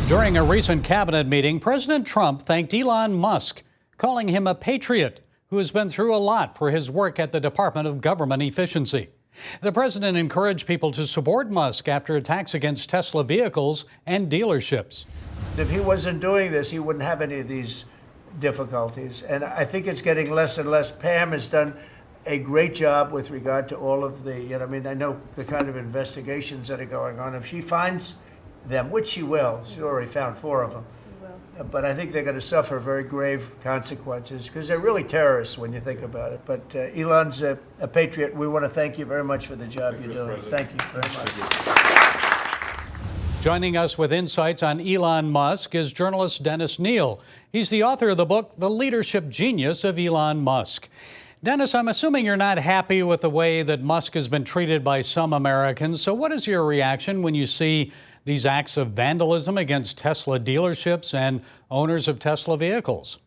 During a recent cabinet meeting, President Trump thanked Elon Musk, calling him a patriot who has been through a lot for his work at the Department of Government Efficiency. The president encouraged people to support Musk after attacks against Tesla vehicles and dealerships. If he wasn't doing this, he wouldn't have any of these difficulties. And I think it's getting less and less. Pam has done a great job with regard to all of the, I know the kind of investigations that are going on. If she finds them, which she will, she already found 4 of them. But I think they're going to suffer very grave consequences because they're really terrorists when you think about it. But Elon's a patriot. We want to thank you very much for the job you're doing. Thank you very much. Joining us with insights on Elon Musk is journalist Dennis Kneale. He's the author of the book, The Leadership Genius of Elon Musk. Dennis, I'm assuming you're not happy with the way that Musk has been treated by some Americans. So what is your reaction when you see these acts of vandalism against Tesla dealerships and owners of Tesla vehicles?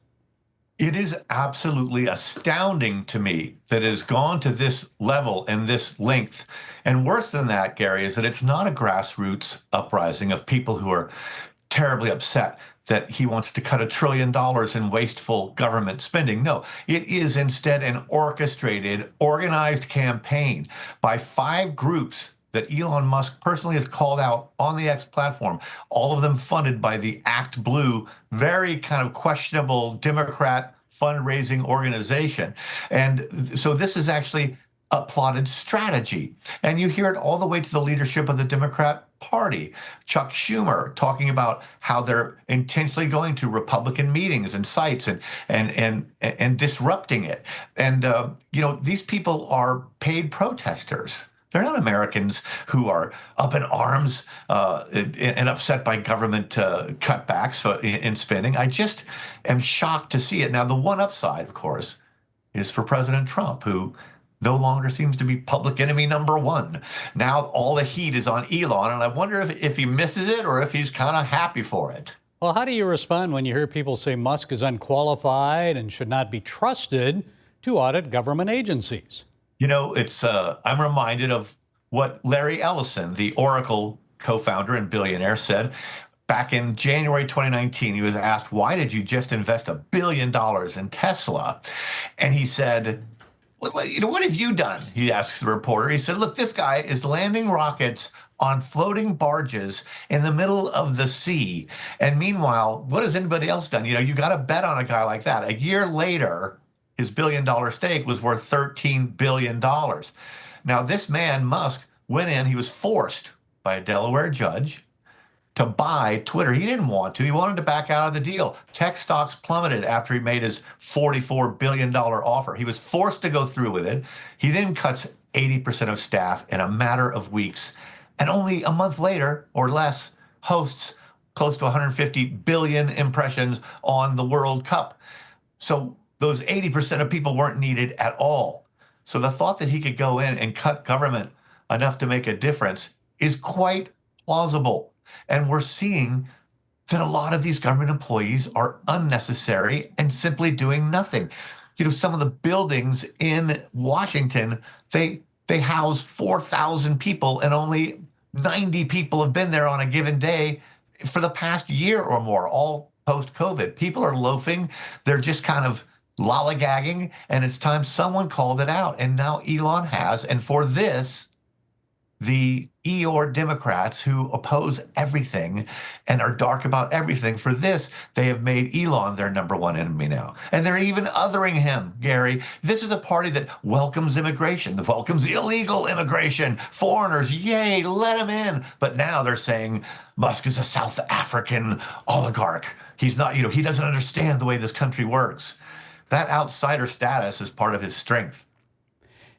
It is absolutely astounding to me that it has gone to this level and this length. And worse than that, Gary, is that it's not a grassroots uprising of people who are terribly upset that he wants to cut $1 trillion in wasteful government spending. No, it is instead an orchestrated, organized campaign by 5 groups that Elon Musk personally has called out on the X platform, all of them funded by the Act Blue, very kind of questionable Democrat fundraising organization. And so this is actually a plotted strategy. And you hear it all the way to the leadership of the Democrat Party. Chuck Schumer talking about how they're intentionally going to Republican meetings and sites and disrupting it. And, these people are paid protesters. They're not Americans who are up in arms and upset by government cutbacks in spending. I just am shocked to see it. Now, the one upside, of course, is for President Trump, who no longer seems to be public enemy number 1. Now all the heat is on Elon, and I wonder if he misses it or if he's kind of happy for it. Well, how do you respond when you hear people say Musk is unqualified and should not be trusted to audit government agencies? I'm reminded of what Larry Ellison, the Oracle co-founder and billionaire, said back in January 2019. He was asked, why did you just invest $1 billion in Tesla? And he said, what have you done? He asks the reporter. He said, look, this guy is landing rockets on floating barges in the middle of the sea. And meanwhile, what has anybody else done? You got to bet on a guy like that. A year later, his $1 billion stake was worth $13 billion. Now, this man, Musk, went in, he was forced by a Delaware judge to buy Twitter. He didn't want to. He wanted to back out of the deal. Tech stocks plummeted after he made his $44 billion offer. He was forced to go through with it. He then cuts 80% of staff in a matter of weeks. And only a month later, or less, hosts close to 150 billion impressions on the World Cup. So those 80% of people weren't needed at all. So the thought that he could go in and cut government enough to make a difference is quite plausible. And we're seeing that a lot of these government employees are unnecessary and simply doing nothing. Some of the buildings in Washington, they house 4,000 people and only 90 people have been there on a given day for the past year or more, all post-COVID. People are loafing. They're just kind of lollygagging, and it's time someone called it out. And now Elon has. And for this, the Eeyore Democrats who oppose everything and are dark about everything, for this, they have made Elon their number 1 enemy now. And they're even othering him, Gary. This is a party that welcomes immigration, that welcomes illegal immigration, foreigners, yay, let them in. But now they're saying Musk is a South African oligarch. He's not, he doesn't understand the way this country works. That outsider status is part of his strength.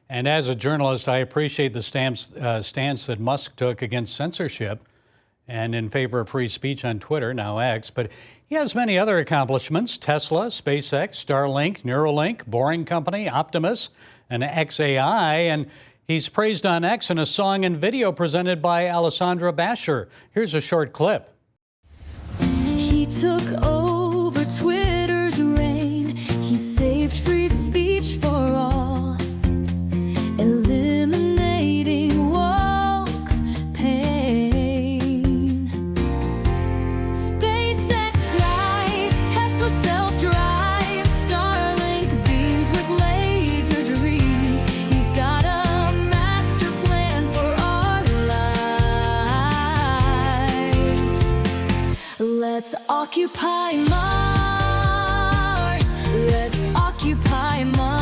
And as a journalist, I appreciate the stance that Musk took against censorship and in favor of free speech on Twitter, now X. But he has many other accomplishments: Tesla, SpaceX, Starlink, Neuralink, Boring Company, Optimus, and XAI. And he's praised on X in a song and video presented by Alessandra Basher. Here's a short clip. He took over Twitter's reign. He saved free speech for all, eliminating woke pain. occupy Mars. Let's occupy Mars.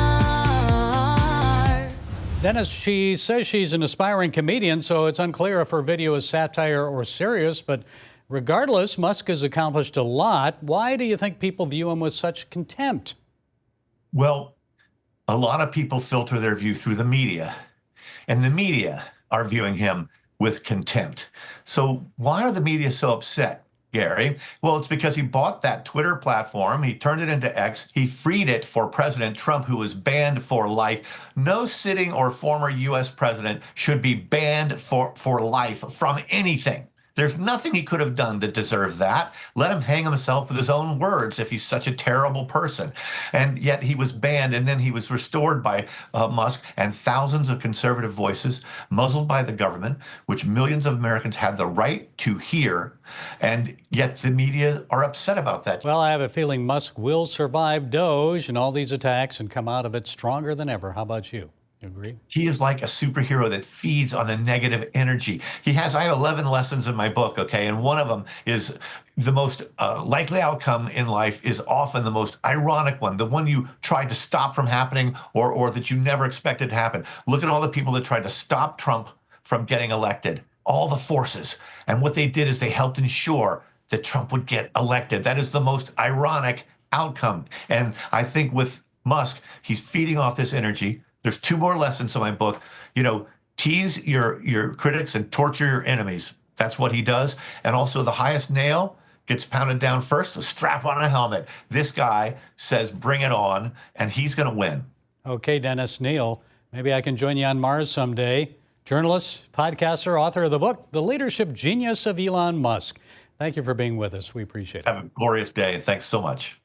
Dennis, she says she's an aspiring comedian, so it's unclear if her video is satire or serious, but regardless, Musk has accomplished a lot. Why do you think people view him with such contempt? Well, a lot of people filter their view through the media, and the media are viewing him with contempt. So why are the media so upset, Gary? Well, it's because he bought that Twitter platform. He turned it into X. He freed it for President Trump, who was banned for life. No sitting or former U.S. president should be banned for life from anything. There's nothing he could have done that deserved that. Let him hang himself with his own words if he's such a terrible person. And yet he was banned, and then he was restored by Musk and thousands of conservative voices, muzzled by the government, which millions of Americans had the right to hear. And yet the media are upset about that. Well, I have a feeling Musk will survive Doge and all these attacks and come out of it stronger than ever. How about you? You agree? He is like a superhero that feeds on the negative energy. I have 11 lessons in my book, okay? And one of them is the most likely outcome in life is often the most ironic one, the one you tried to stop from happening or that you never expected to happen. Look at all the people that tried to stop Trump from getting elected, all the forces. And what they did is they helped ensure that Trump would get elected. That is the most ironic outcome. And I think with Musk, he's feeding off this energy. There's 2 more lessons in my book. Tease your critics and torture your enemies. That's what he does. And also the highest nail gets pounded down first, so strap on a helmet. This guy says, bring it on, and he's going to win. Okay, Dennis Kneale, maybe I can join you on Mars someday. Journalist, podcaster, author of the book, The Leadership Genius of Elon Musk. Thank you for being with us. We appreciate it. Have a glorious day, and thanks so much.